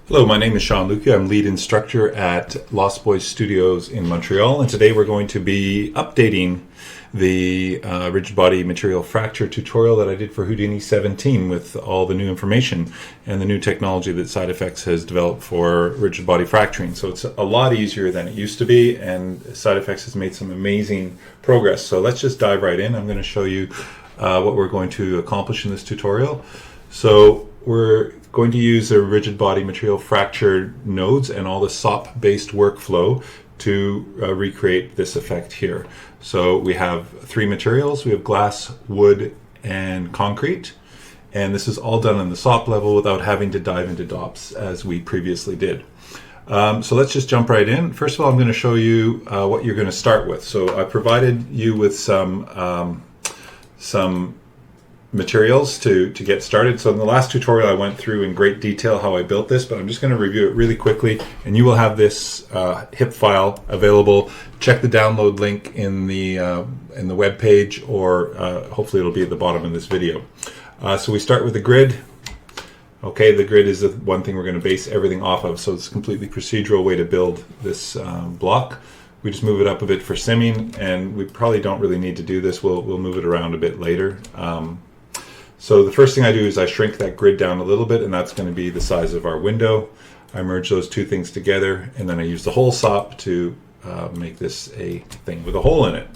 Hello, my name is Sean Luca. I'm lead instructor at Lost Boys Studios in Montreal, and today we're going to be updating the rigid body material fracture tutorial that I did for Houdini 17 with all the new information and the new technology that Side Effects has developed for rigid body fracturing. So it's a lot easier than it used to be, and Side Effects has made some amazing progress. So let's just dive right in. I'm going to show you what we're going to accomplish in this tutorial. So we're going to use the rigid body material fracture nodes and all the SOP-based workflow to recreate this effect here. So we have three materials. We have glass, wood, and concrete. And this is all done on the SOP level without having to dive into DOPS as we previously did. So let's just jump right in. First of all, I'm going to show you what you're going to start with. So I provided you with some materials to get started. So in the last tutorial I went through in great detail how I built this, but I'm just going to review it really quickly, and you will have this HIP file available. Check the download link in the web page, or hopefully it'll be at the bottom of this video. So we start with the grid. Okay, the grid is the one thing we're going to base everything off of, so it's a completely procedural way to build this block. We just move it up a bit for simming, and we probably don't really need to do this. We'll move it around a bit later. So the first thing I do is I shrink that grid down a little bit, and that's going to be the size of our window. I merge those two things together, and then I use the whole SOP to make this a thing with a hole in it.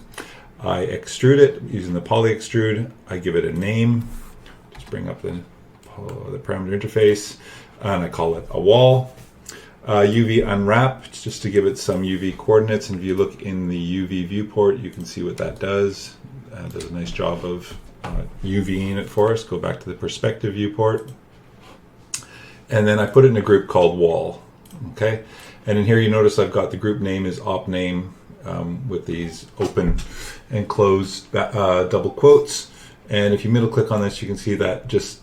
I extrude it using the poly extrude. I give it a name. Just bring up the parameter interface, and I call it a wall. UV unwrap, just to give it some UV coordinates, and if you look in the UV viewport, you can see what that does. Does a nice job of UVing it for us. Go back to the perspective viewport, and then I put it in a group called wall. Okay, and in here you notice I've got the group name is op name with these open and close double quotes, and if you middle click on this, you can see that just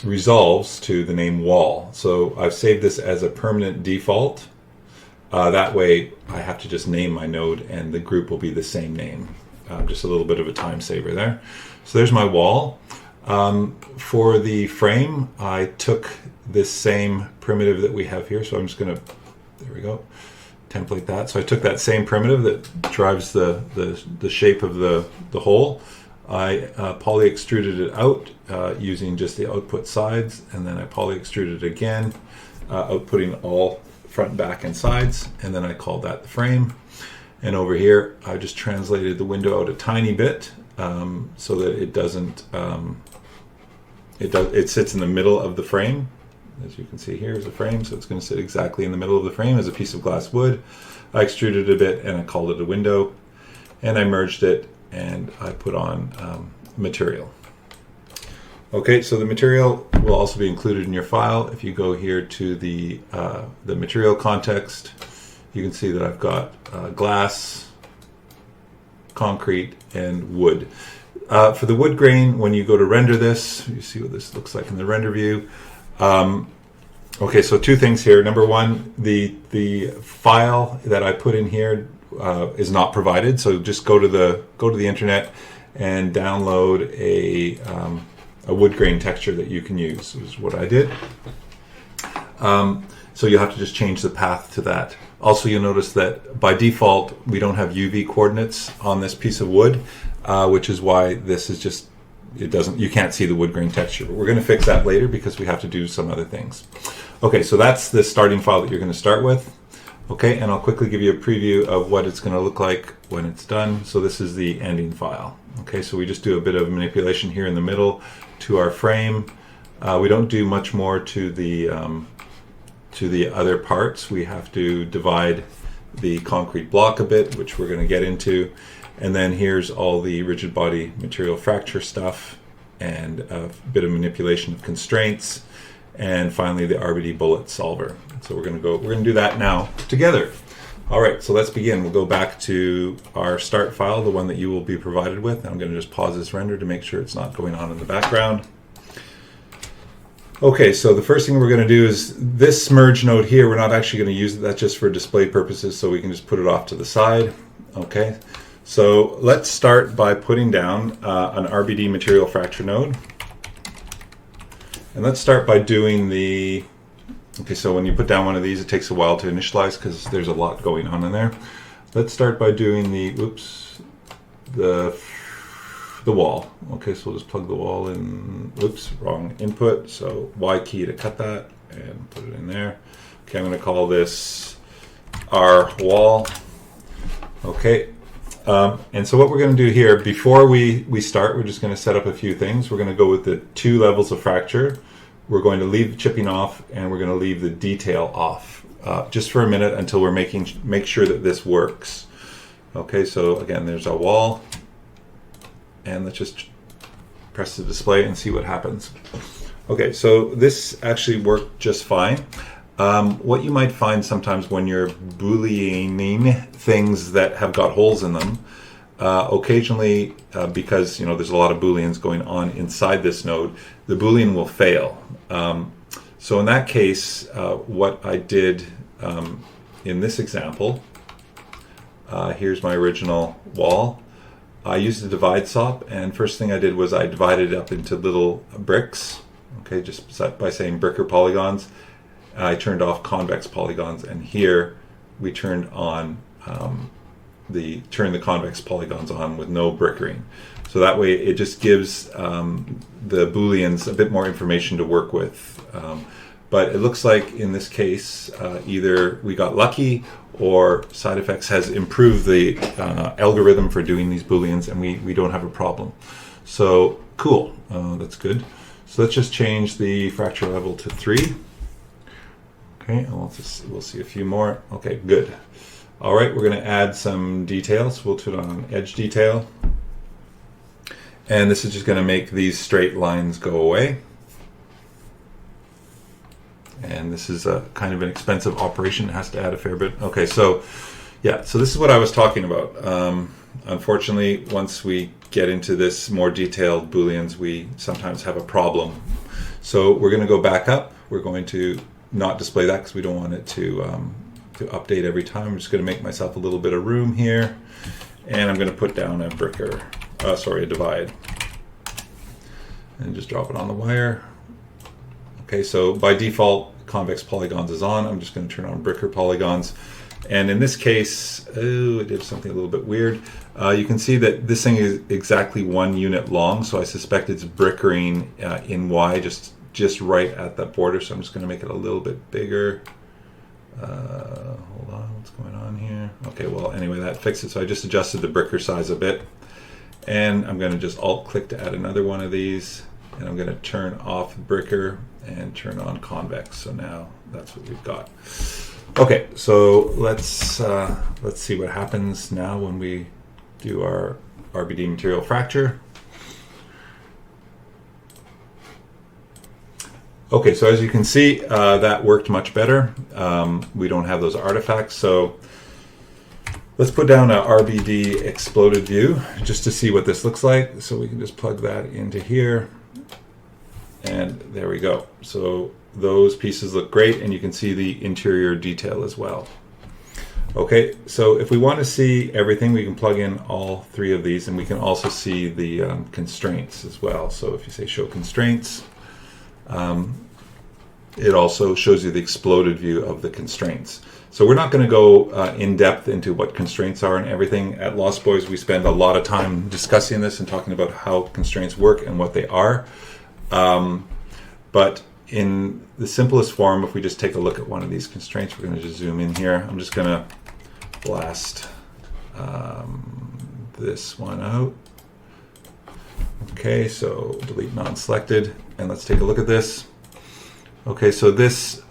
resolves to the name wall. So I've saved this as a permanent default. That way I have to just name my node and the group will be the same name. Just a little bit of a time saver there. So there's my wall. For the frame, I took this same primitive that we have here. So I'm just going to, there we go, template that. So I took that same primitive that drives the shape of the hole. I poly extruded it out using just the output sides, and then I poly extruded it again, outputting all front, back, and sides, and then I called that the frame. And over here, I just translated the window out a tiny bit so that it doesn't, it sits in the middle of the frame. As you can see, here is a frame, so it's going to sit exactly in the middle of the frame as a piece of glass wood. I extruded it a bit and I called it a window, and I merged it and I put on material. Okay, so the material will also be included in your file. If you go here to the material context, you can see that I've got glass, concrete, and wood. For the wood grain, when you go to render this, you see what this looks like in the render view. Okay, so two things here. Number one, the file that I put in here is not provided. So just go to the internet and download a wood grain texture that you can use. This is what I did. So you'll have to just change the path to that. Also, you'll notice that by default, we don't have UV coordinates on this piece of wood, which is why this is just, you can't see the wood grain texture. But we're going to fix that later because we have to do some other things. Okay, so that's the starting file that you're going to start with. Okay, and I'll quickly give you a preview of what it's going to look like when it's done. So this is the ending file. Okay, so we just do a bit of manipulation here in the middle to our frame. We don't do much more to the other parts. We have to divide the concrete block a bit, which we're going to get into, and then here's all the rigid body material fracture stuff and a bit of manipulation of constraints, and finally the RBD bullet solver. So we're going to do that now together. All right, so let's begin. We'll go back to our start file, the one that you will be provided with. I'm going to just pause this render to make sure it's not going on in the background. Okay, so the first thing we're going to do is this merge node here, we're not actually going to use it. That's just for display purposes, so we can just put it off to the side. Okay, so let's start by putting down an RBD material fracture node. And let's start by doing the Okay, so when you put down one of these, it takes a while to initialize because there's a lot going on in there. Let's start by doing the wall. Okay, so we'll just plug the wall in. Oops, wrong input. So Y key to cut that and put it in there. Okay, I'm going to call this our wall. Okay, and so what we're going to do here, before we start, we're just going to set up a few things. We're going to go with the 2 levels of fracture. We're going to leave the chipping off, and we're going to leave the detail off just for a minute until we're make sure that this works. Okay, so again, there's our wall, and let's just press the display and see what happens. Okay, so this actually worked just fine. What you might find sometimes when you're booleaning things that have got holes in them, occasionally, because there's a lot of booleans going on inside this node, the boolean will fail. So in that case, what I did in this example, here's my original wall. I used a divide sop, and first thing I did was I divided it up into little bricks. Okay, just by saying brick or polygons. I turned off convex polygons, and here we turned on the convex polygons on with no brickering. So that way it just gives the booleans a bit more information to work with. But it looks like in this case either we got lucky or Side Effects has improved the algorithm for doing these booleans, and we don't have a problem. So cool, that's good. So let's just change the fracture level to 3. Okay, and we'll see a few more. Okay, good. All right, we're going to add some details. We'll turn on edge detail. And this is just going to make these straight lines go away. And this is a kind of an expensive operation. It has to add a fair bit. Okay, so yeah, so this is what I was talking about. Unfortunately, once we get into this more detailed booleans, we sometimes have a problem. So we're going to go back up. We're going to not display that because we don't want it to update every time. I'm just going to make myself a little bit of room here, and I'm going to put down a a divide, and just drop it on the wire. Okay, so by default, convex polygons is on. I'm just going to turn on bricker polygons, and in this case, it did something a little bit weird. You can see that this thing is exactly 1 unit long, so I suspect it's brickering in Y, just right at that border. So I'm just going to make it a little bit bigger. Hold on, what's going on here? Okay, well, anyway, that fixed it. So I just adjusted the bricker size a bit, and I'm going to just alt-click to add another one of these, and I'm going to turn off bricker and turn on convex. So now that's what we've got. Okay, so let's see what happens now when we do our RBD material fracture. Okay, so as you can see, that worked much better. We don't have those artifacts, so let's put down a RBD exploded view just to see what this looks like. So we can just plug that into here, and there we go. So those pieces look great, and you can see the interior detail as well. Okay, so if we want to see everything, we can plug in all 3 of these, and we can also see the constraints as well. So if you say show constraints, it also shows you the exploded view of the constraints. So we're not going to go in depth into what constraints are and everything. At Lost Boys, we spend a lot of time discussing this and talking about how constraints work and what they are. But in the simplest form, if we just take a look at one of these constraints, we're going to just zoom in here. I'm just going to blast this one out. Okay, so delete non-selected, and let's take a look at this. Okay, so this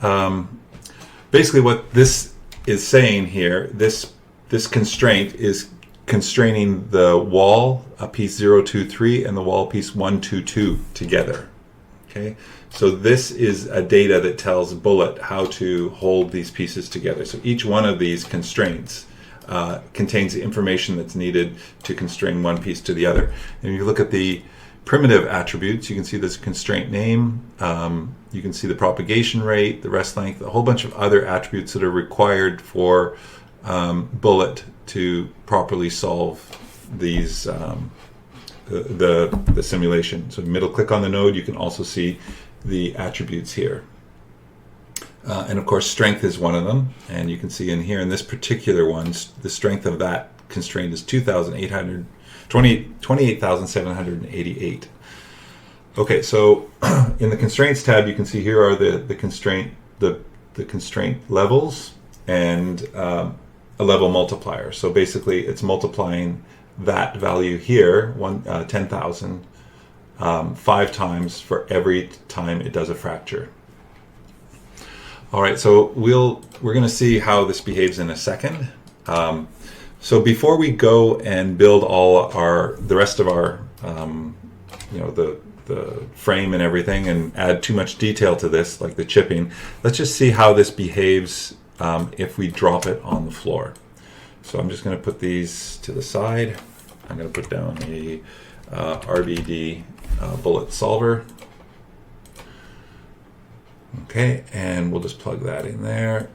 basically what this is saying here, this constraint is constraining the wall piece 023 and the wall piece 122 together. Okay, so this is a data that tells Bullet how to hold these pieces together. So each one of these constraints contains the information that's needed to constrain one piece to the other. And if you look at the primitive attributes, you can see this constraint name, you can see the propagation rate, the rest length, a whole bunch of other attributes that are required for Bullet to properly solve these the simulation. So middle click on the node, you can also see the attributes here. And of course, strength is one of them. And you can see in here, in this particular one, the strength of that constraint is 28,788. Okay, so in the constraints tab, you can see here are the constraint levels and a level multiplier. So basically, it's multiplying that value here, 10,000, 5 times for every time it does a fracture. All right, so we're going to see how this behaves in a second. So before we go and build all the rest of our, the frame and everything, and add too much detail to this, like the chipping, let's just see how this behaves if we drop it on the floor. So I'm just going to put these to the side. I'm going to put down a RBD bullet solver. Okay, and we'll just plug that in there,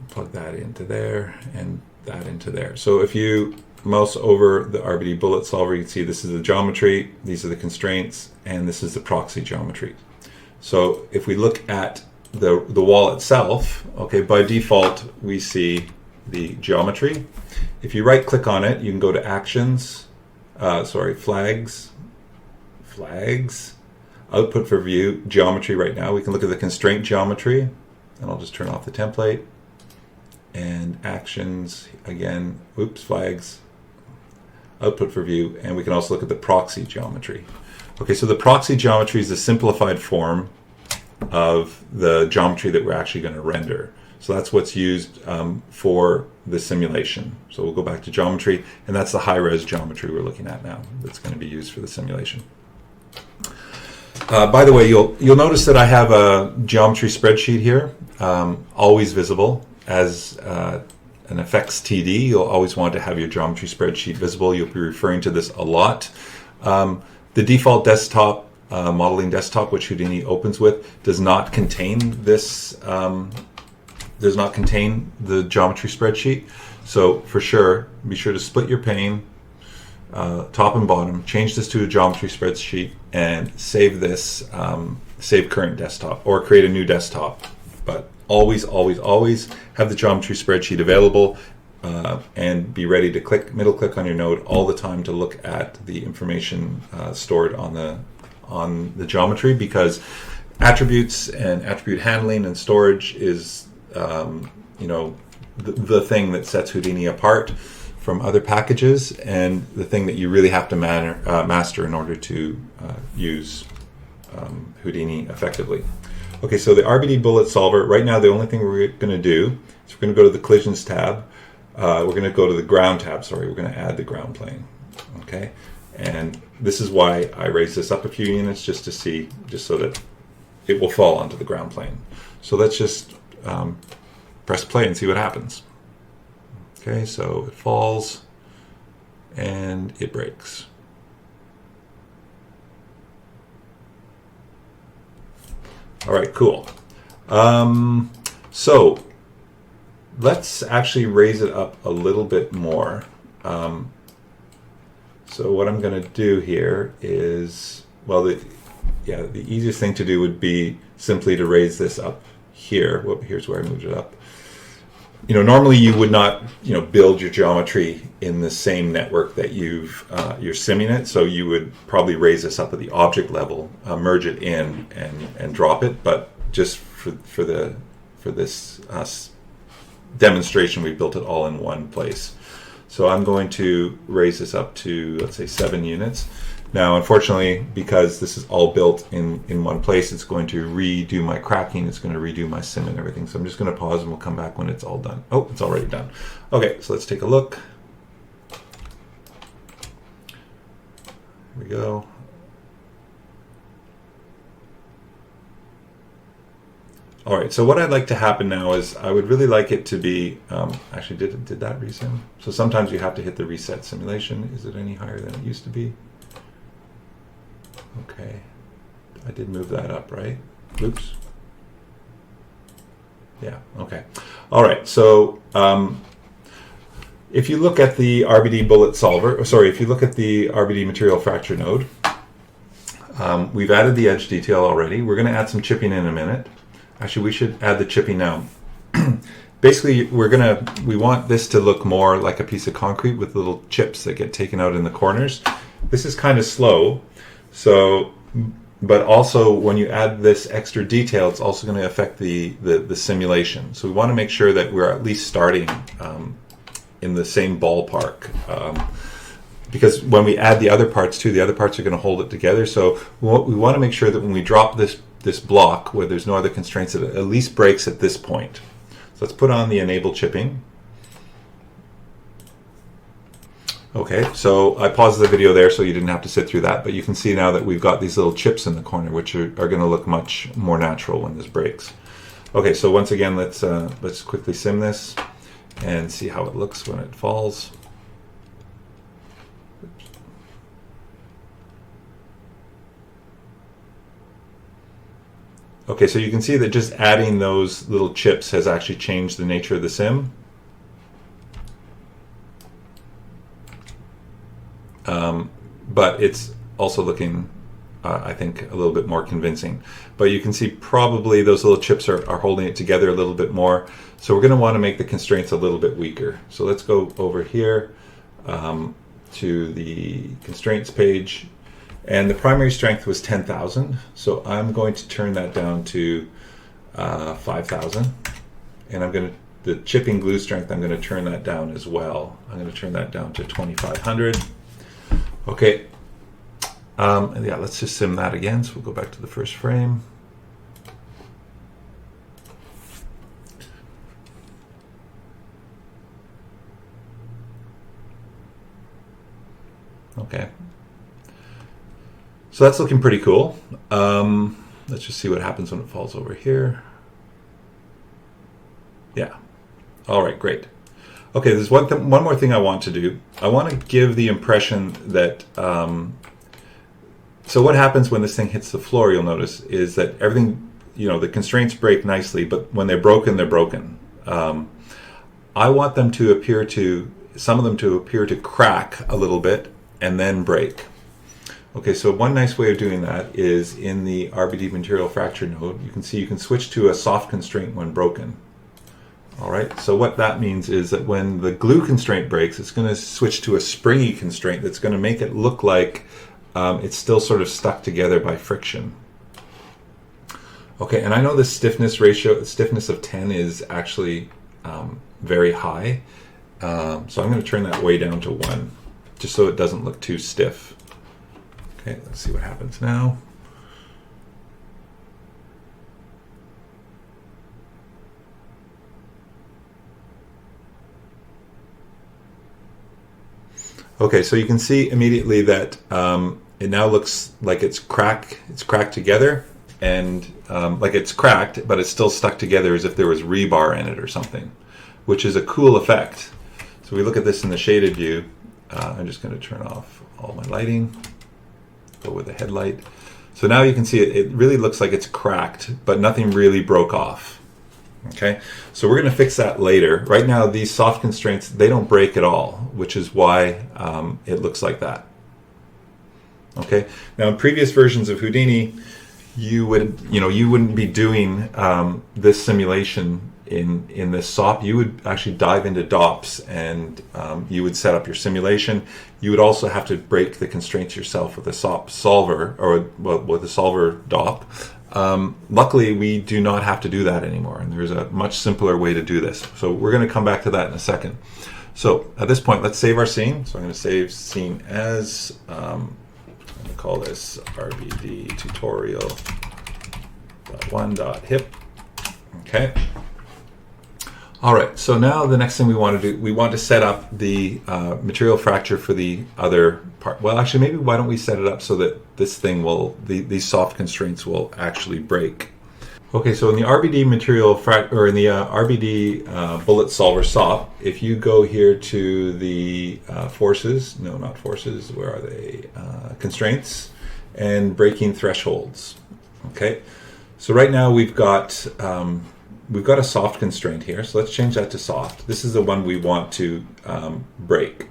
plug that into there, and that into there. So if you mouse over the RBD bullet solver, you can see this is the geometry, these are the constraints, and this is the proxy geometry. So if we look at the wall itself, okay, by default we see the geometry. If you right click on it, you can go to actions, flags, output for view, geometry right now. We can look at the constraint geometry, and I'll just turn off the template. And actions, again, flags, output for view, and we can also look at the proxy geometry. Okay, so the proxy geometry is the simplified form of the geometry that we're actually going to render. So that's what's used for the simulation. So we'll go back to geometry, and that's the high-res geometry we're looking at now that's going to be used for the simulation. By the way, you'll notice that I have a geometry spreadsheet here, always visible. As an effects TD, you'll always want to have your geometry spreadsheet visible. You'll be referring to this a lot. The default desktop, modeling desktop, which Houdini opens with, does not contain this. Does not contain the geometry spreadsheet. So for sure, be sure to split your pane, top and bottom. Change this to a geometry spreadsheet and save this. Save current desktop or create a new desktop. But always, always, always have the geometry spreadsheet available and be ready to middle click on your node all the time to look at the information stored on the geometry, because attributes and attribute handling and storage is the thing that sets Houdini apart from other packages, and the thing that you really have to master in order to use Houdini effectively. Okay, so the RBD bullet solver, right now the only thing we're going to do is we're going to go to the collisions tab. We're going to go to the ground tab, we're going to add the ground plane. Okay, and this is why I raised this up a few units, just so that it will fall onto the ground plane. So let's just press play and see what happens. Okay, so it falls and it breaks. All right, cool. So let's actually raise it up a little bit more. So what I'm going to do here is, well, the easiest thing to do would be simply to raise this up here. Well, here's where I moved it up. Normally you would not, build your geometry in the same network that you're simming it. So you would probably raise this up at the object level, merge it in, and drop it. But just for this demonstration, we built it all in one place. So I'm going to raise this up to, let's say, 7 units. Now, unfortunately, because this is all built in one place, it's going to redo my cracking, it's going to redo my sim and everything. So I'm just going to pause and we'll come back when it's all done. Oh, it's already done. Okay, so let's take a look. Here we go. All right, so what I'd like to happen now is I would really like it to be, actually, did that resim? So sometimes you have to hit the reset simulation. Is it any higher than it used to be? Okay, I did move that up, right? Oops. Yeah, okay. All right, so if you look at the RBD bullet solver, if you look at the RBD material fracture node, we've added the edge detail already. We're going to add some chipping in a minute. Actually, we should add the chipping now. Basically, we want this to look more like a piece of concrete with little chips that get taken out in the corners. This is kind of slow, so, but also when you add this extra detail, it's also going to affect the simulation. So we want to make sure that we're at least starting in the same ballpark. Because when we add the other parts too, the other parts are going to hold it together. So we want to make sure that when we drop this block where there's no other constraints, it at least breaks at this point. So let's put on the enable chipping. Okay, so I paused the video there so you didn't have to sit through that, but you can see now that we've got these little chips in the corner, which are going to look much more natural when this breaks. Okay, so once again, let's quickly sim this and see how it looks when it falls. Okay, so you can see that just adding those little chips has actually changed the nature of the sim. But it's also looking, I think, a little bit more convincing. But you can see probably those little chips are holding it together a little bit more. So we're going to want to make the constraints a little bit weaker. So let's go over here to the constraints page. And the primary strength was 10,000. So I'm going to turn that down to 5,000. And the chipping glue strength, I'm going to turn that down as well. I'm going to turn that down to 2,500. Okay. Yeah, let's just sim that again. So we'll go back to the first frame. Okay. So that's looking pretty cool. Let's just see what happens when it falls over here. Yeah. All right, great. Okay, there's one more thing I want to do. I want to give the impression that, so what happens when this thing hits the floor, you'll notice, is that everything, the constraints break nicely, but when they're broken, they're broken. I want them to appear to, some of them to appear to crack a little bit and then break. Okay, so one nice way of doing that is in the RBD material fracture node, you can see you can switch to a soft constraint when broken. All right, so what that means is that when the glue constraint breaks, it's going to switch to a springy constraint that's going to make it look like it's still sort of stuck together by friction. Okay, and I know the stiffness ratio, the stiffness of 10 is actually very high. So I'm going to turn that way down to 1, just so it doesn't look too stiff. Okay, let's see what happens now. Okay, so you can see immediately that it now looks like it's cracked together, and like it's cracked, but it's still stuck together as if there was rebar in it or something, which is a cool effect. So we look at this in the shaded view. I'm just going to turn off all my lighting, go with the headlight. So now you can see it really looks like it's cracked, but nothing really broke off. Okay, so we're going to fix that later. Right now, these soft constraints, they don't break at all, which is why it looks like that. Okay, now in previous versions of Houdini, you wouldn't be doing this simulation in this SOP. You would actually dive into DOPS and you would set up your simulation. You would also have to break the constraints yourself with a SOP solver, or with a solver DOP. Luckily, we do not have to do that anymore, and there's a much simpler way to do this. So we're going to come back to that in a second. So at this point, let's save our scene. So I'm going to save scene as, I'm going to call this RBD tutorial.1.hip. Okay. All right, so now the next thing we want to do, we want to set up the material fracture for the other part. Well, actually, maybe why don't we set it up so that this thing will, these soft constraints will actually break. Okay, so in the RBD material or in the RBD bullet solver SOP, if you go here to the forces, no, not forces, where are they? Constraints and breaking thresholds. Okay, so right now we've got a soft constraint here, so let's change that to soft. This is the one we want to break.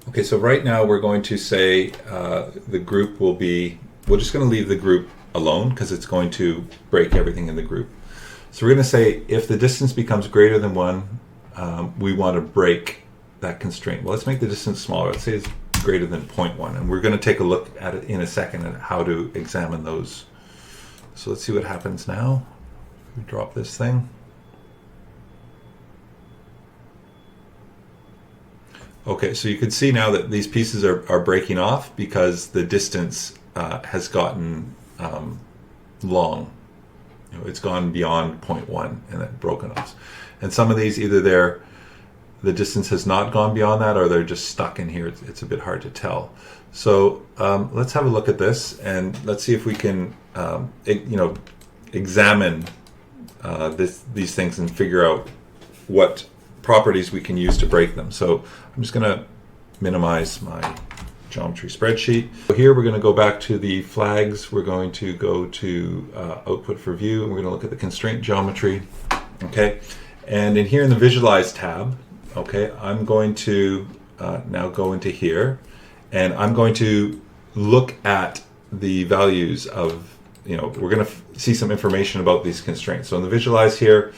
Okay, so right now we're going to say the group will be, we're just going to leave the group alone because it's going to break everything in the group. So we're going to say if the distance becomes greater than 1, we want to break that constraint. Well, let's make the distance smaller. Let's say it's greater than 0.1, and we're going to take a look at it in a second at how to examine those. So let's see what happens now. We drop this thing. Okay, so you can see now that these pieces are breaking off because the distance has gotten long. You know, it's gone beyond 0.1 and then broken off. And some of these, either the distance has not gone beyond that, or they're just stuck in here. It's a bit hard to tell. So let's have a look at this, and let's see if we can, examine these things and figure out what properties we can use to break them. So I'm just going to minimize my geometry spreadsheet. Here we're going to go back to the flags. We're going to go to output for view, and we're going to look at the constraint geometry. Okay, and in here in the visualize tab, okay, I'm going to now go into here, and I'm going to look at the values of, we're going to see some information about these constraints. So in the visualize here,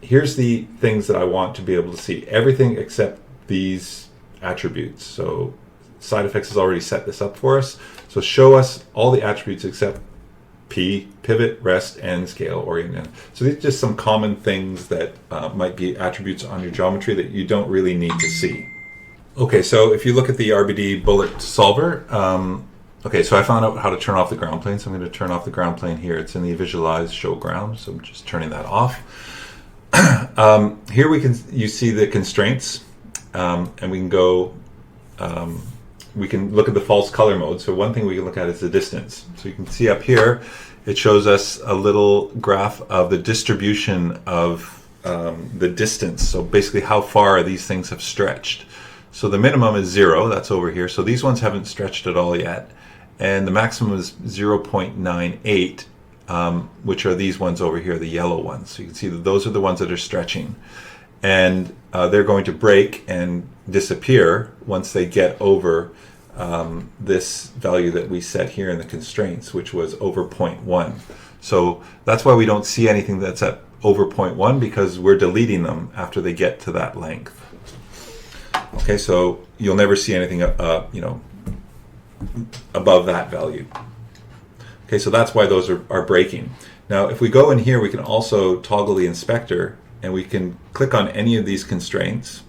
here's the things that I want to be able to see. Everything except these attributes. So side effects has already set this up for us. So show us all the attributes except P, pivot, rest, and scale, orient. So these are just some common things that might be attributes on your geometry that you don't really need to see. Okay, so if you look at the RBD bullet solver, okay, so I found out how to turn off the ground plane. So I'm going to turn off the ground plane here. It's in the visualize show ground. So I'm just turning that off. Here you see the constraints, and we can go, we can look at the false color mode. So one thing we can look at is the distance. So you can see up here, it shows us a little graph of the distribution of the distance. So basically how far these things have stretched. So the minimum is 0, that's over here. So these ones haven't stretched at all yet. And the maximum is 0.98. Which are these ones over here, the yellow ones. So you can see that those are the ones that are stretching. And they're going to break and disappear once they get over this value that we set here in the constraints, which was over 0.1. So that's why we don't see anything that's at over 0.1, because we're deleting them after they get to that length. Okay, so you'll never see anything above that value. Okay, so that's why those are breaking. Now, if we go in here, we can also toggle the inspector, and we can click on any of these constraints,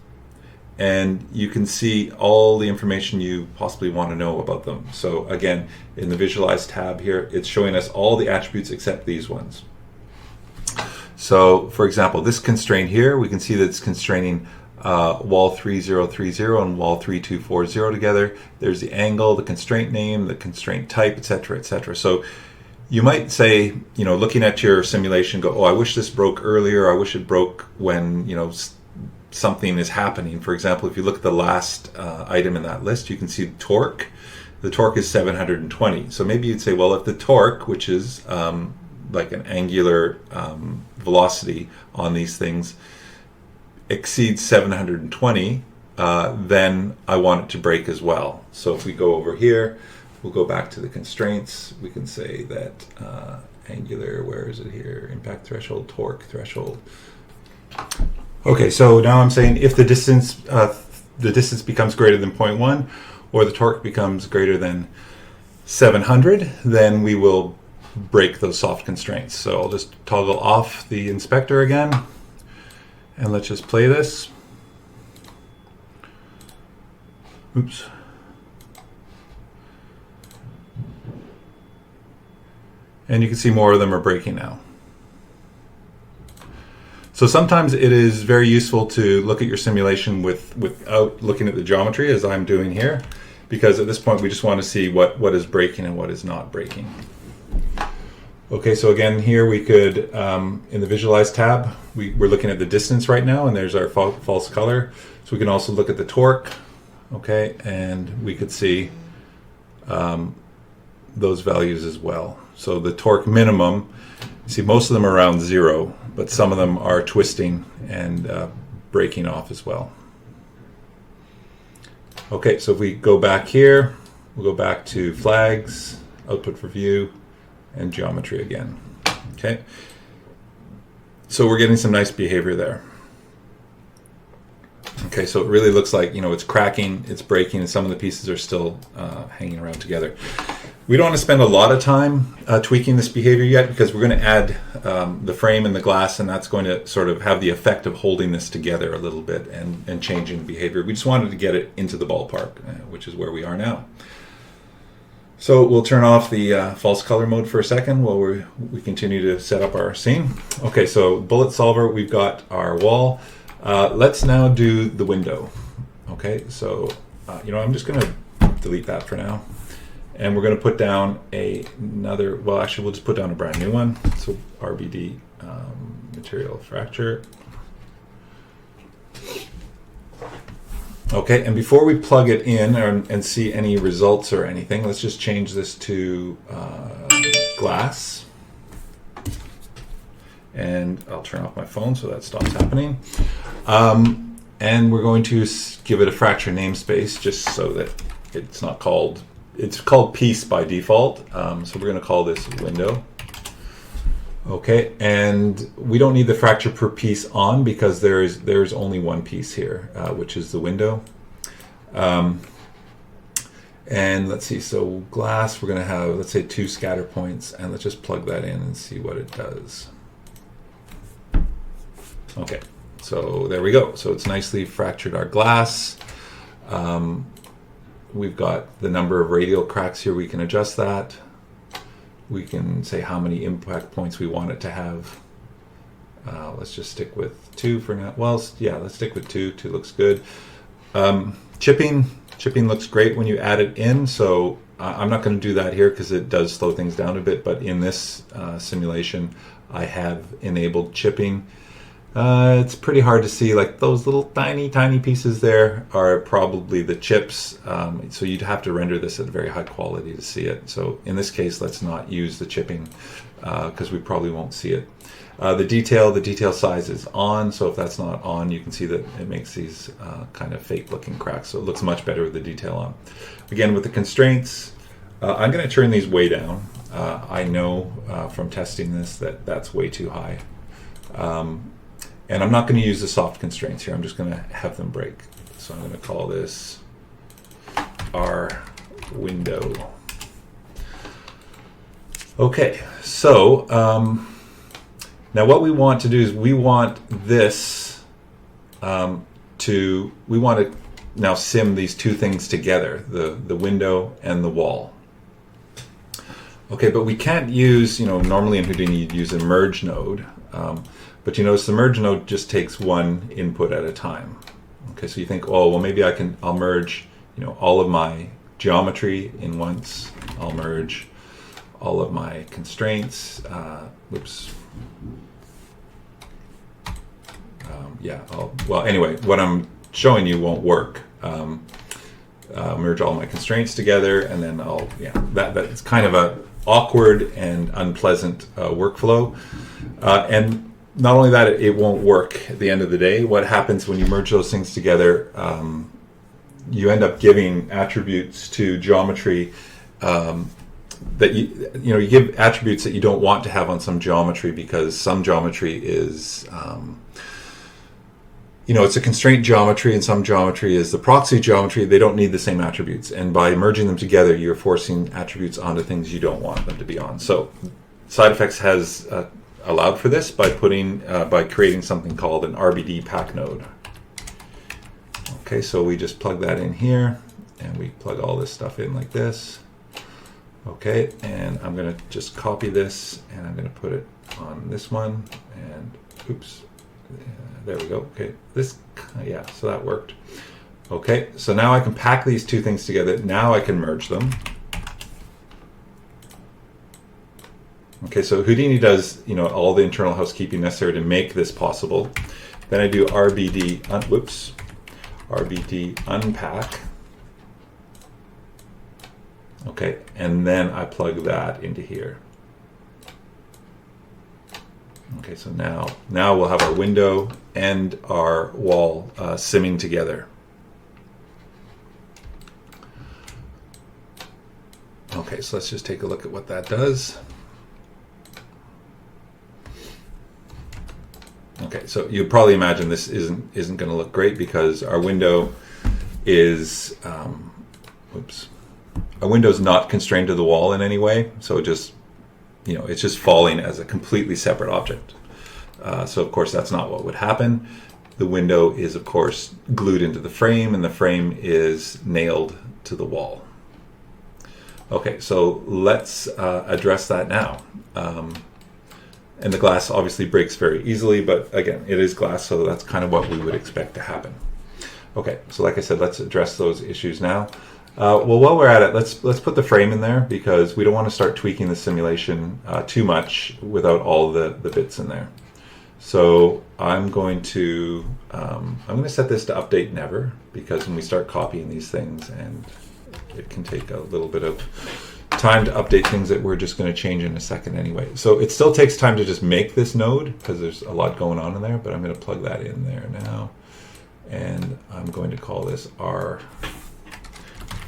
and you can see all the information you possibly want to know about them. So again, in the visualize tab here, it's showing us all the attributes except these ones. So for example, this constraint here, we can see that it's constraining wall 3030 and wall 3240 together. There's the angle, the constraint name, the constraint type, etc., etc. So you might say, looking at your simulation, go, oh, I wish this broke earlier. I wish it broke when, something is happening. For example, if you look at the last item in that list, you can see torque. The torque is 720. So maybe you'd say, well, if the torque, which is like an angular velocity on these things, exceeds 720, then I want it to break as well. So if we go over here, we'll go back to the constraints. We can say that angular, where is it here? Impact threshold, torque threshold. Okay, so now I'm saying if the distance becomes greater than 0.1, or the torque becomes greater than 700, then we will break those soft constraints. So I'll just toggle off the inspector again. And let's just play this. Oops. And you can see more of them are breaking now. So sometimes it is very useful to look at your simulation without looking at the geometry, as I'm doing here, because at this point we just want to see what is breaking and what is not breaking. Okay, so again here we could, in the visualize tab, we're looking at the distance right now, and there's our false color. So we can also look at the torque, okay, and we could see those values as well. So the torque minimum, you see most of them are around 0, but some of them are twisting and breaking off as well. Okay, so if we go back here, we'll go back to flags, output for view, and geometry again. Okay, so we're getting some nice behavior there. Okay, so it really looks like, you know, it's cracking, it's breaking, and some of the pieces are still hanging around together. We don't want to spend a lot of time tweaking this behavior yet, because we're going to add the frame and the glass, and that's going to sort of have the effect of holding this together a little bit and changing the behavior. We just wanted to get it into the ballpark, which is where we are now. So we'll turn off the false color mode for a second while we continue to set up our scene. Okay, so bullet solver, we've got our wall. Let's now do the window. Okay, so you know, I'm just going to delete that for now. And we're going to put down another, well, actually, we'll just put down a brand new one. So RBD material fracture. Okay, and before we plug it in and see any results or anything, let's just change this to glass. And I'll turn off my phone so that stops happening. And we're going to give it a fracture namespace just so that it's not called, it's called piece by default. So we're going to call this window. Okay, and we don't need the fracture per piece on because there's only one piece here, which is the window. And let's see, so glass, we're going to have, let's say, 2 scatter points, and let's just plug that in and see what it does. Okay, so there we go. So it's nicely fractured our glass. We've got the number of radial cracks here. We can adjust that. We can say how many impact points we want it to have. Let's just stick with 2 for now. Well, yeah, let's stick with 2. 2 looks good. Chipping looks great when you add it in. So I'm not going to do that here because it does slow things down a bit. But in this simulation, I have enabled chipping. It's pretty hard to see, like those little tiny pieces there are probably the chips, so you'd have to render this at very high quality to see it. So in this case, let's not use the chipping because we probably won't see it. The detail size is on, so if that's not on, you can see that it makes these kind of fake looking cracks, so it looks much better with the detail on. Again, with the constraints, I'm going to turn these way down. I know from testing this that that's way too high. And I'm not going to use the soft constraints here. I'm just going to have them break. So I'm going to call this our window. Okay, so now what we want to do is we want this we want to now sim these two things together, the window and the wall. Okay, but we can't use, you know, normally in Houdini you'd use a merge node. But you notice the merge node just takes one input at a time. Okay, so you think, oh, well, maybe I'll merge, you know, all of my geometry in once. I'll merge all of my constraints. Well, anyway, what I'm showing you won't work. Merge all my constraints together, and then that's kind of a awkward and unpleasant workflow. And not only that, it won't work at the end of the day. What happens when you merge those things together, you end up giving attributes to geometry that you give attributes that you don't want to have on some geometry, because some geometry is it's a constraint geometry, and some geometry is the proxy geometry. They don't need the same attributes, and by merging them together, you're forcing attributes onto things you don't want them to be on. So Side Effects has allowed for this by creating something called an RBD pack node. Okay, so we just plug that in here, and we plug all this stuff in like this. Okay, and I'm going to just copy this, and I'm going to put it on this one, and oops, there we go. Okay, so that worked. Okay, so now I can pack these two things together. Now I can merge them. Okay, so Houdini does, all the internal housekeeping necessary to make this possible. Then I do RBD unpack. Okay, and then I plug that into here. Okay, so now we'll have our window and our wall simming together. Okay, so let's just take a look at what that does. Okay, so you'll probably imagine this isn't going to look great because our window is, our window's not constrained to the wall in any way, so it's just falling as a completely separate object. So of course that's not what would happen. The window is of course glued into the frame, and the frame is nailed to the wall. Okay, so let's address that now. And the glass obviously breaks very easily, but again, it is glass, so that's kind of what we would expect to happen. Okay, so like I said, let's address those issues now. Well, while we're at it, let's put the frame in there because we don't want to start tweaking the simulation too much without all the bits in there. So I'm going to set this to update never, because when we start copying these things, and it can take a little bit of time to update things that we're just going to change in a second anyway. So it still takes time to just make this node because there's a lot going on in there, but I'm going to plug that in there now. And I'm going to call this our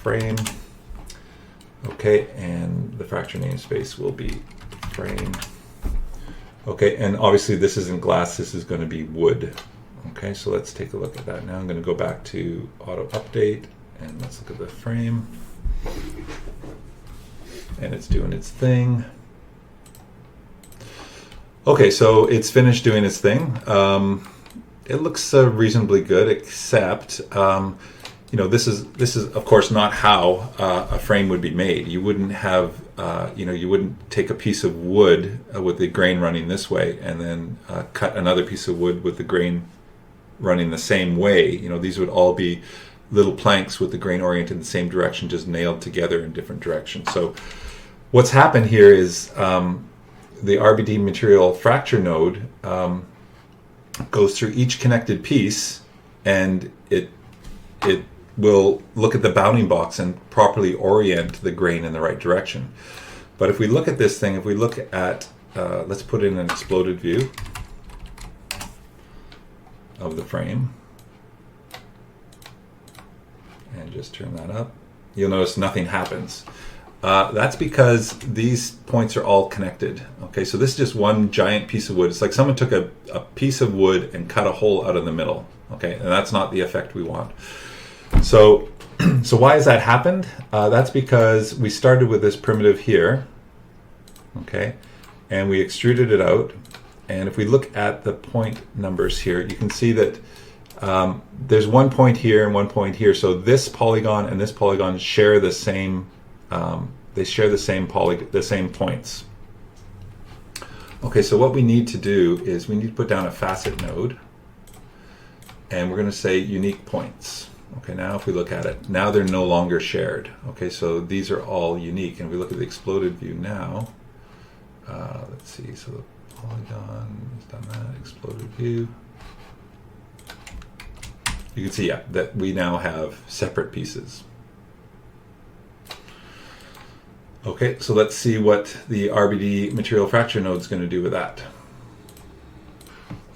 frame. Okay, and the fracture namespace will be frame. Okay, and obviously this isn't glass, this is going to be wood. Okay, so let's take a look at that now. I'm going to go back to auto update and let's look at the frame. And it's doing its thing. Okay, so it's finished doing its thing. It looks reasonably good, except this is of course not how a frame would be made. You wouldn't have you wouldn't take a piece of wood with the grain running this way and then cut another piece of wood with the grain running the same way. These would all be little planks with the grain oriented in the same direction, just nailed together in different directions. So what's happened here is the RBD material fracture node goes through each connected piece, and it will look at the bounding box and properly orient the grain in the right direction. But if we look at this thing, if we look at, let's put in an exploded view of the frame and just turn that up, you'll notice nothing happens. That's because these points are all connected. Okay, so this is just one giant piece of wood. It's like someone took a piece of wood and cut a hole out of the middle. Okay, and that's not the effect we want. So why has that happened? That's because we started with this primitive here, okay, and we extruded it out. And if we look at the point numbers here, you can see that there's one point here and one point here. So this polygon and this polygon share the same. They share the same points. Okay, so what we need to do is we need to put down a facet node, and we're going to say unique points. Okay, now if we look at it, now they're no longer shared. Okay, so these are all unique, and we look at the exploded view now. Let's see, so the polygon has done that, exploded view. You can see, yeah, that we now have separate pieces. Okay, so let's see what the RBD material fracture node is going to do with that.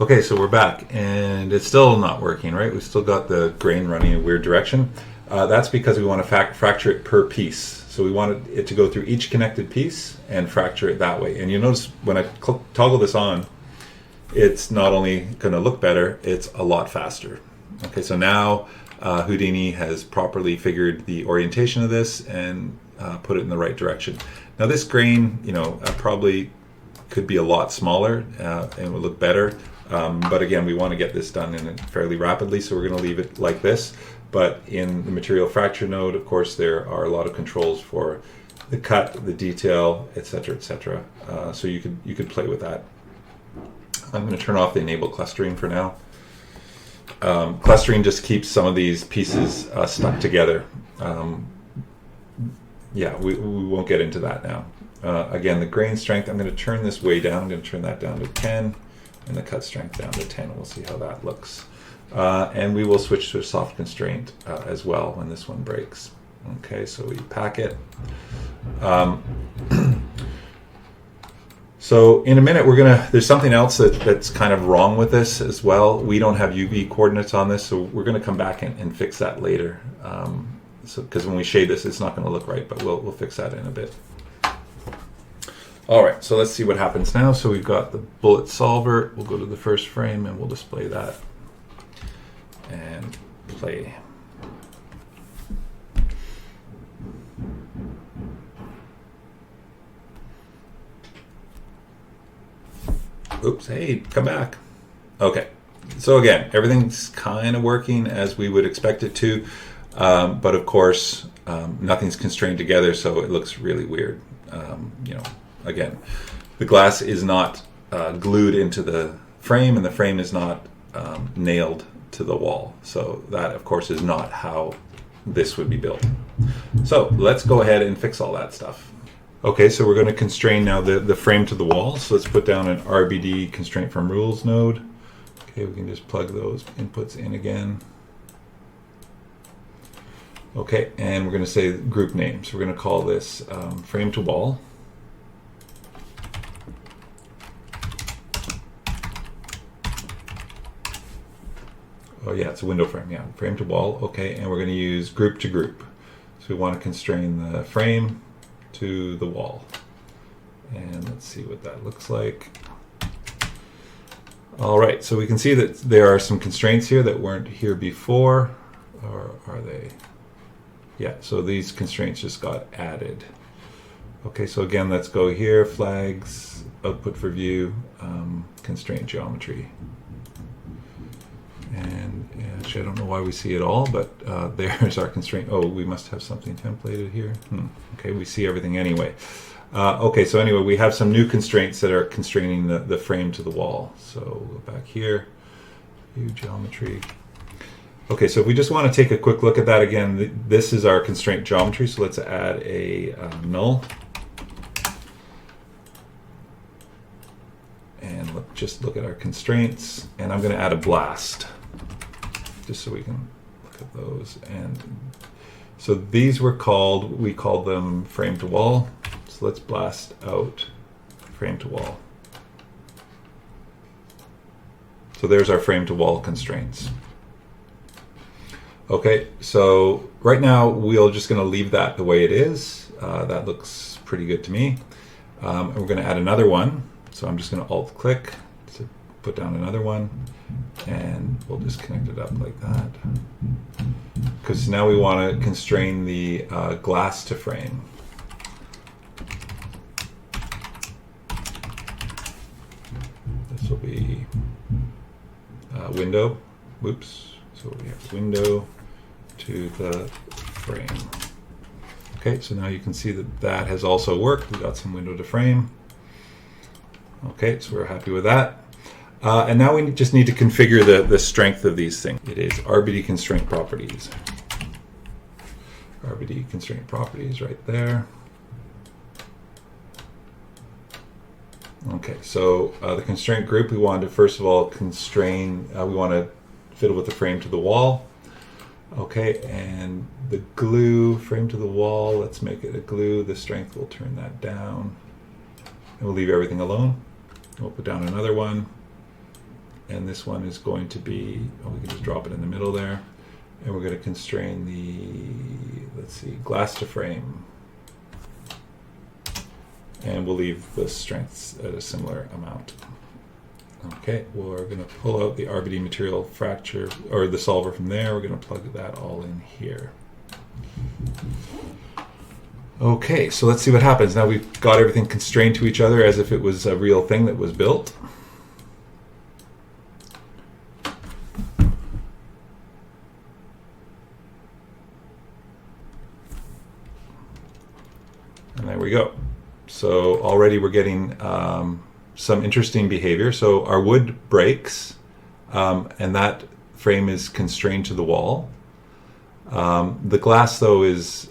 Okay, so we're back, and it's still not working, right? We've still got the grain running in a weird direction. That's because we want to fracture it per piece. So we want it to go through each connected piece and fracture it that way. And you notice when I toggle this on, it's not only going to look better, it's a lot faster. Okay, so now Houdini has properly figured the orientation of this and put it in the right direction. Now this grain, probably could be a lot smaller and would look better. But again, we want to get this done in fairly rapidly, so we're going to leave it like this. But in the material fracture node, of course, there are a lot of controls for the cut, the detail, etc., etc. So you could play with that. I'm going to turn off the enable clustering for now. Clustering just keeps some of these pieces stuck together. Yeah, we won't get into that now. Again, the grain strength, I'm going to turn this way down. I'm going to turn that down to 10, and the cut strength down to 10. We'll see how that looks. And we will switch to a soft constraint as well when this one breaks. Okay, so we pack it. So in a minute, there's something else that's kind of wrong with this as well. We don't have UV coordinates on this, so we're going to come back and fix that later. Because when we shade this, it's not going to look right, but we'll fix that in a bit. All right, so let's see what happens now. So we've got the bullet solver. We'll go to the first frame and we'll display that and play. Oops, hey, come back. Okay, so again, everything's kind of working as we would expect it to, but of course, nothing's constrained together, so it looks really weird. You know, again, the glass is not glued into the frame, and the frame is not nailed to the wall. So that, of course, is not how this would be built. So let's go ahead and fix all that stuff. Okay, so we're going to constrain now the frame to the wall. So let's put down an RBD constraint from rules node. Okay, we can just plug those inputs in again. Okay, and we're going to say group name. So we're going to call this frame to wall. Oh yeah, it's a window frame, yeah, frame to wall. Okay, and we're going to use group to group. So we want to constrain the frame to the wall. And let's see what that looks like. All right, so we can see that there are some constraints here that weren't here before, or are they? Yeah, so these constraints just got added. Okay, so again, let's go here, flags, output for view, constraint geometry. And actually, I don't know why we see it all, but there's our constraint. Oh, we must have something templated here. Okay, we see everything anyway. Okay, so anyway, we have some new constraints that are constraining the frame to the wall. So we'll go back here, view geometry. Okay, so if we just want to take a quick look at that again, this is our constraint geometry. So let's add a null. And let's just look at our constraints. And I'm going to add a blast, just so we can look at those. And so these were called, we called them frame to wall. So let's blast out frame to wall. So there's our frame to wall constraints. Okay, so right now we're just going to leave that the way it is. That looks pretty good to me. And we're going to add another one. So I'm just going to alt click to put down another one, and we'll just connect it up like that. Because now we want to constrain the glass to frame. This will be window. Whoops. So we have window to the frame. Okay, so now you can see that that has also worked. We got some window to frame. Okay, so we're happy with that. And now we just need to configure the strength of these things. It is RBD constraint properties. RBD constraint properties right there. Okay, so the constraint group, we want to first of all constrain, we want to fiddle with the frame to the wall. Okay, and the glue frame to the wall, let's make it a glue. The strength, will turn that down. And we'll leave everything alone. We'll put down another one. And this one is going to be, oh, we can just drop it in the middle there. And we're going to constrain the, let's see, glass to frame. And we'll leave the strengths at a similar amount. Okay, we're going to pull out the RBD material fracture, or the solver from there. We're going to plug that all in here. Okay, so let's see what happens. Now we've got everything constrained to each other as if it was a real thing that was built. And there we go. So already we're getting some interesting behavior. So our wood breaks, and that frame is constrained to the wall. The glass, though, is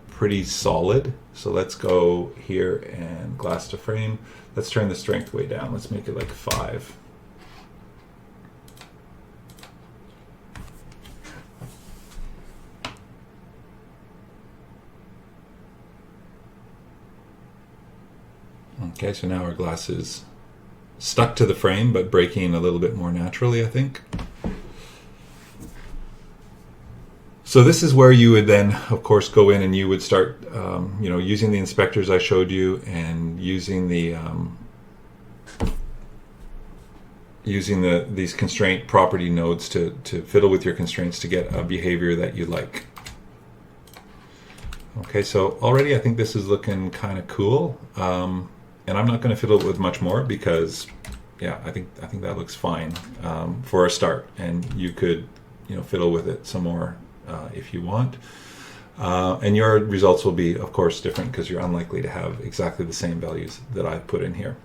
pretty solid. So let's go here and glass to frame. Let's turn the strength way down. Let's make it like 5. Okay, so now our glass is stuck to the frame, but breaking a little bit more naturally, I think. So this is where you would then, of course, go in and you would start, using the inspectors I showed you, and using these constraint property nodes to fiddle with your constraints to get a behavior that you like. Okay, so already I think this is looking kind of cool, and I'm not going to fiddle with much more because, yeah, I think that looks fine for a start, and you could, fiddle with it some more if you want. And your results will be, of course, different because you're unlikely to have exactly the same values that I've put in here.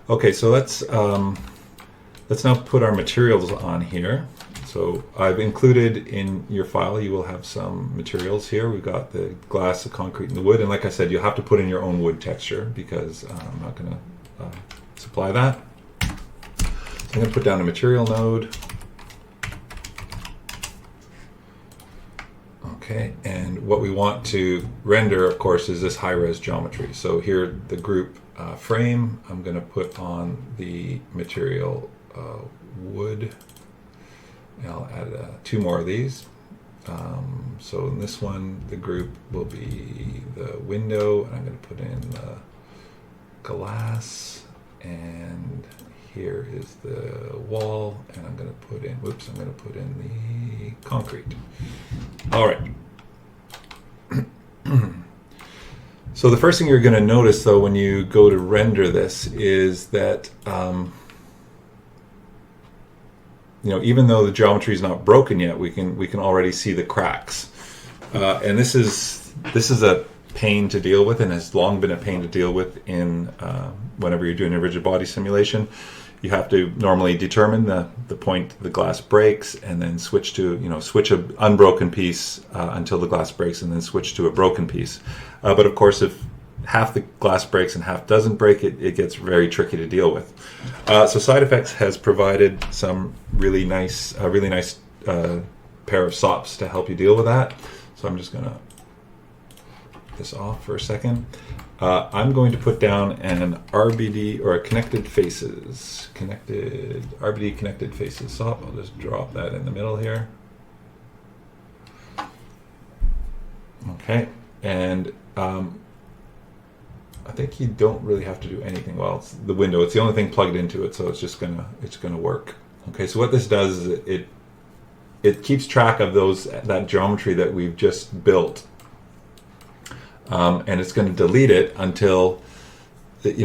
Okay, so let's now put our materials on here. So I've included in your file, you will have some materials here. We've got the glass, the concrete, and the wood. And like I said, you'll have to put in your own wood texture because I'm not going to supply that. So I'm going to put down a material node. Okay, and what we want to render, of course, is this high-res geometry. So here, the group frame, I'm going to put on the material wood. And I'll add 2 more of these. So in this one, the group will be the window. And I'm going to put in the glass. And here is the wall. And I'm going to put in, whoops, I'm going to put in the concrete. All right. So the first thing you're going to notice, though, when you go to render this is that even though the geometry is not broken yet, we can already see the cracks, and this is a pain to deal with, and has long been a pain to deal with in whenever you're doing a rigid body simulation. You have to normally determine the point the glass breaks, and then switch an unbroken piece until the glass breaks, and then switch to a broken piece. But of course, if half the glass breaks and half doesn't break, it gets very tricky to deal with. So Side Effects has provided some really nice pair of SOPs to help you deal with that. So I'm just going to put this off for a second. I'm going to put down an RBD or a RBD connected faces SOP. I'll just drop that in the middle here. Okay, and I think you don't really have to do anything. Well, it's the window. It's the only thing plugged into it, so it's gonna work. Okay, so what this does is it keeps track of that geometry that we've just built, and it's going to delete it until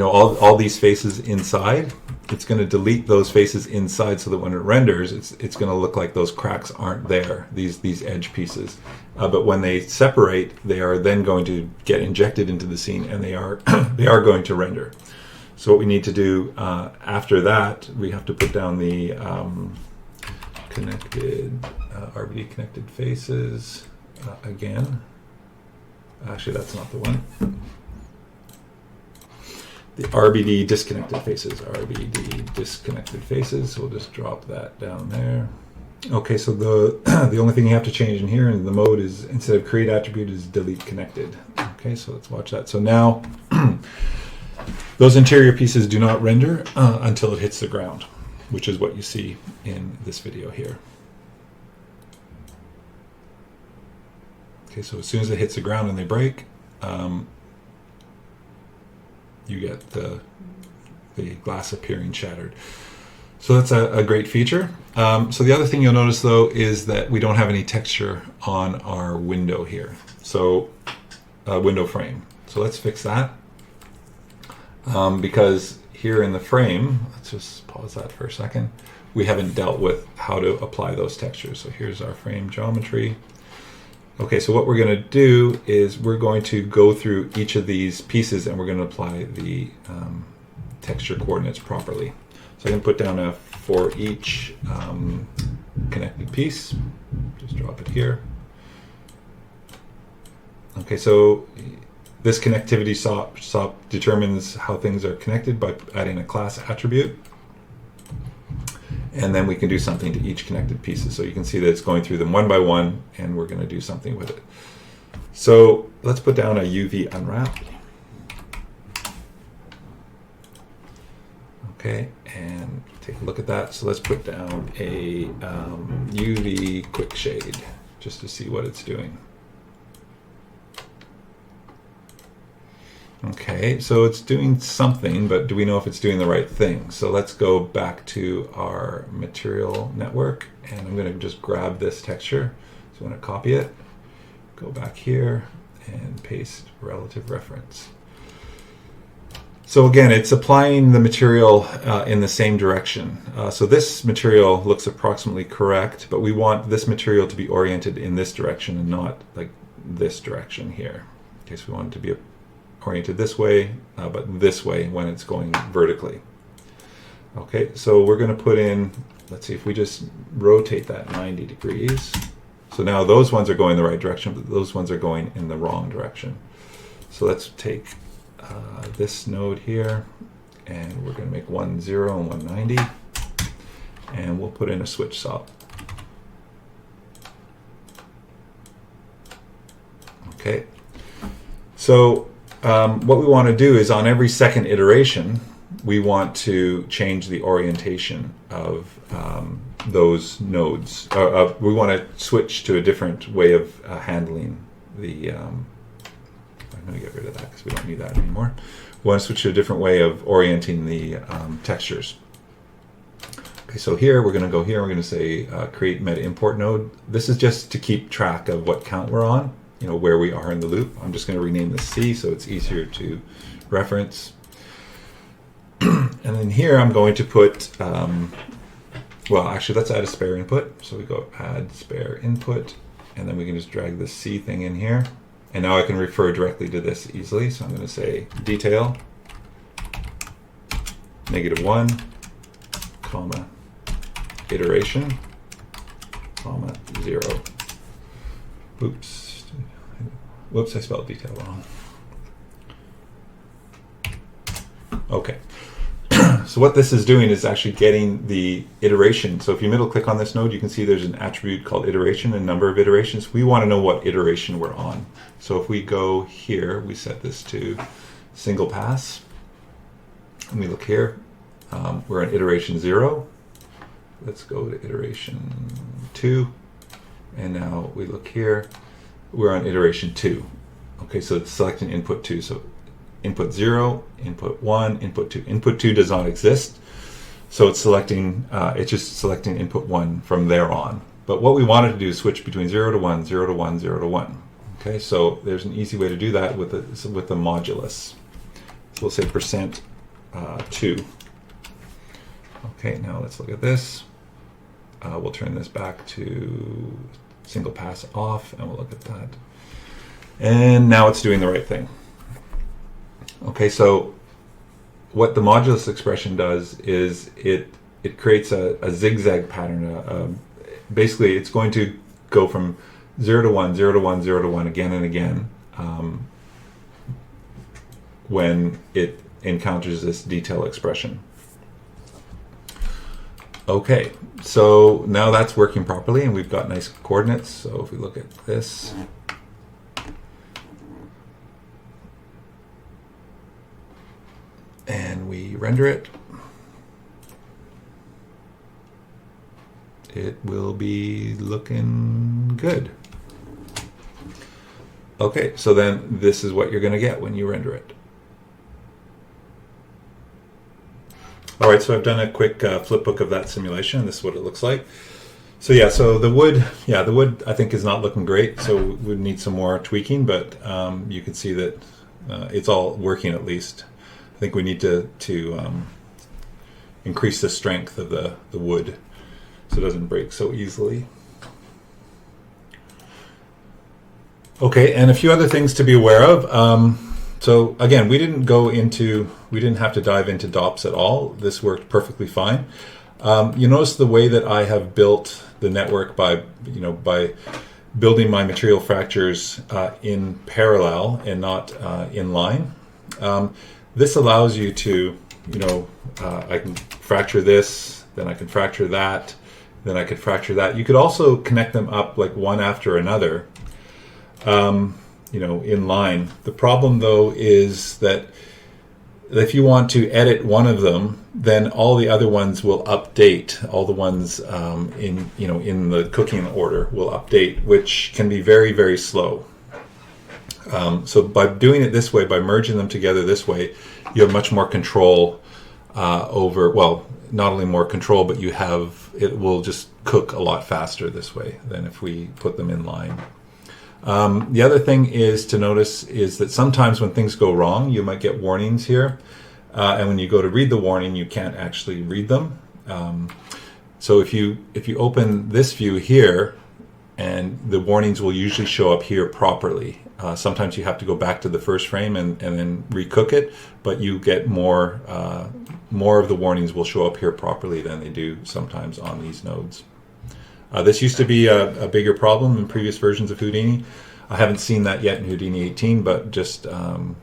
all these faces inside. It's going to delete those faces inside so that when it renders, it's going to look like those cracks aren't there. These edge pieces. But when they separate, they are then going to get injected into the scene, and they are going to render. So what we need to do after that, we have to put down the RBD connected faces again. Actually, that's not the one. The RBD disconnected faces. RBD disconnected faces. So we'll just drop that down there. Okay, so the only thing you have to change in here in the mode is, instead of create attribute, is delete connected. Okay, so let's watch that. So now those interior pieces do not render until it hits the ground, which is what you see in this video here. Okay, so as soon as it hits the ground and they break, you get the glass appearing shattered. So that's a great feature. So the other thing you'll notice, though, is that we don't have any texture on our window here. So window frame. So let's fix that. Because here in the frame, let's just pause that for a second, we haven't dealt with how to apply those textures. So here's our frame geometry. Okay, so what we're going to do is we're going to go through each of these pieces, and we're going to apply the texture coordinates properly. So I can put down a for each connected piece. Just drop it here. Okay, so this connectivity SOP determines how things are connected by adding a class attribute. And then we can do something to each connected pieces. So you can see that it's going through them one by one, and we're going to do something with it. So let's put down a UV unwrap. Okay, and take a look at that. So let's put down a UV quick shade just to see what it's doing. Okay, so it's doing something, but do we know if it's doing the right thing? So let's go back to our material network, and I'm going to just grab this texture. So I'm going to copy it, go back here, and paste relative reference. So again, it's applying the material in the same direction. So this material looks approximately correct, but we want this material to be oriented in this direction and not like this direction here. Okay, so we want it to be oriented this way, but this way when it's going vertically. Okay, so we're going to put in, let's see if we just rotate that 90 degrees. So now those ones are going the right direction, but those ones are going in the wrong direction. So let's take this node here, and we're going to make 1, 0 and 190, and we'll put in a switch stop. Okay, so what we want to do is on every second iteration, we want to change the orientation of those nodes. We want to switch to a different way of handling the... I'm going to get rid of that because we don't need that anymore. We want to switch to a different way of orienting the textures. Okay, so here we're going to go here. We're going to say create meta import node. This is just to keep track of what count we're on, you know, where we are in the loop. I'm just going to rename this C so it's easier to reference. And then here I'm going to put, well, actually let's add a spare input. So we go add spare input, and then we can just drag this C thing in here. And now I can refer directly to this easily. So I'm going to say detail, -1, comma, iteration, comma, 0. Oops. Whoops, I spelled detail wrong. Okay. So what this is doing is actually getting the iteration. So if you middle click on this node, you can see there's an attribute called iteration, a number of iterations. We want to know what iteration we're on. So if we go here, we set this to single pass, and we look here, we're on iteration 0. Let's go to iteration 2, and now we look here, we're on iteration 2. Okay, so it's selecting input 2. So input 0, input 1, input 2. Input 2 does not exist, so it's selecting. It's just selecting input 1 from there on. But what we wanted to do is switch between 0 to 1, 0 to 1, 0 to 1. Okay, so there's an easy way to do that with the modulus. So we'll say %2. Okay, now let's look at this. We'll turn this back to single pass off, and we'll look at that. And now it's doing the right thing. Okay, so what the modulus expression does is it creates a zigzag pattern. Basically, it's going to go from 0 to 1, 0 to 1, 0 to 1 again and again when it encounters this detail expression. Okay, so now that's working properly, and we've got nice coordinates. So if we look at this, and we render it, it will be looking good. Okay, so then this is what you're going to get when you render it. All right, so I've done a quick flipbook of that simulation. This is what it looks like. So yeah, so the wood I think is not looking great. So we need some more tweaking, but you can see that it's all working at least. I think we need to increase the strength of the wood so it doesn't break so easily. Okay, and a few other things to be aware of. So again, we didn't have to dive into DOPS at all. This worked perfectly fine. You notice the way that I have built the network by building my material fractures in parallel and not in line. This allows you to, I can fracture this, then I can fracture that, then I could fracture that. You could also connect them up like one after another, in line. The problem though is that if you want to edit one of them, then all the other ones will update. All the ones in the cooking order will update, which can be very, very slow. So by doing it this way, by merging them together this way, you have much more control over, well, not only more control, but it will just cook a lot faster this way than if we put them in line. The other thing is to notice is that sometimes when things go wrong, you might get warnings here. And when you go to read the warning, you can't actually read them. So if you open this view here, and the warnings will usually show up here properly. Sometimes you have to go back to the first frame and then recook it, but you get more of the warnings will show up here properly than they do sometimes on these nodes. This used to be a bigger problem in previous versions of Houdini. I haven't seen that yet in Houdini 18, but just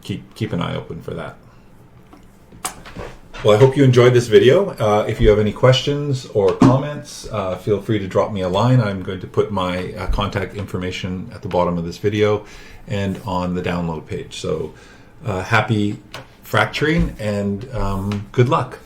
keep an eye open for that. Well, I hope you enjoyed this video. If you have any questions or comments, feel free to drop me a line. I'm going to put my contact information at the bottom of this video and on the download page. So happy fracturing and good luck.